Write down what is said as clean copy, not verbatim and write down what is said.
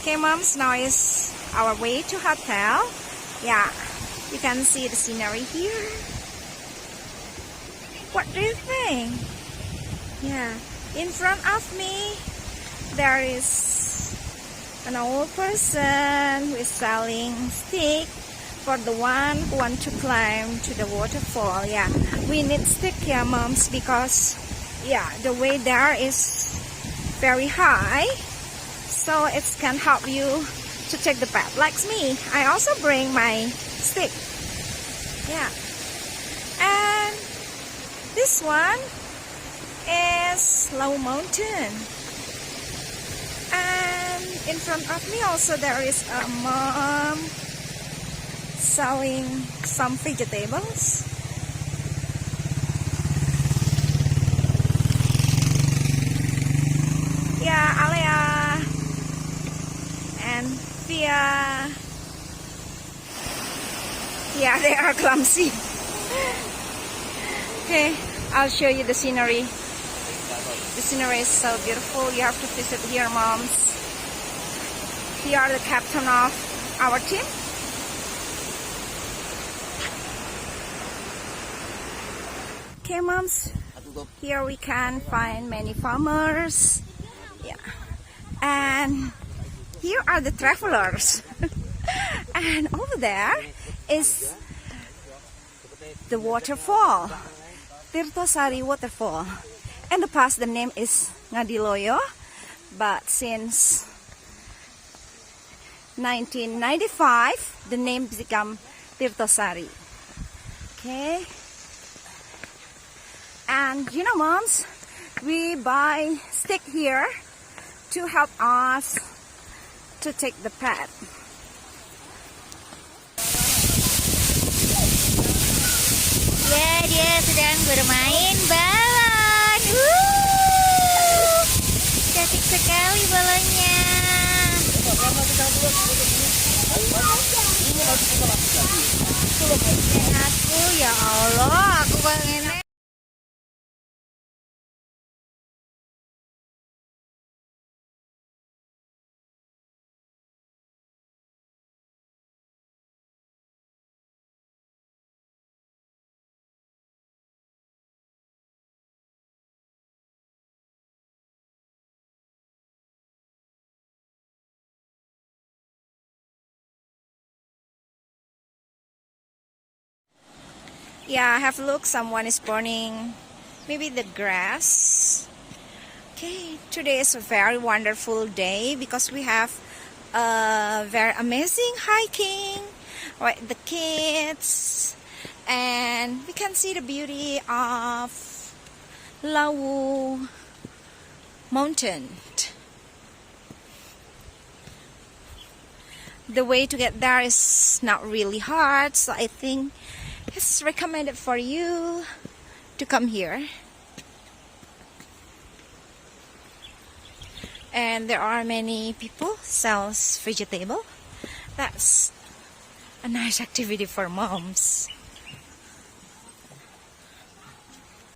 Okay, moms, now is our way to hotel. Yeah, you can see the scenery here. What do you think? Yeah, in front of me there is an old person who is selling stick for the one who want to climb to the waterfall. Yeah, we need stick here, moms, because yeah, the way there is very high, so it can help you to take the path. Like me, I also bring my stick. Yeah, and this one is low mountain, and in front of me also there is a mom selling some vegetables. Yeah, Alea and Fia. Yeah, they are clumsy. Okay, I'll show you the scenery. The scenery is so beautiful. You have to visit here, moms. Here are the captain of our team. Okay, moms. Here we can find many farmers. Yeah, and here are the travelers. And over there is the waterfall, Tirtosari waterfall. In the past the name is Ngadiloyo, but since 1995 the name become Tirtosari. Okay, and you know, moms, we buy stick here to help us to take the path. Ya, dia sedang bermain balon. Cantik sekali balonnya. Dan aku, ya Allah, aku pengen. Yeah, have a look. Someone is burning maybe the grass. Okay, today is a very wonderful day because we have a very amazing hiking with the kids, and we can see the beauty of Lawu mountain. The way to get there is not really hard, so I think it's recommended for you to come here. And there are many people sells vegetable. That's a nice activity for moms.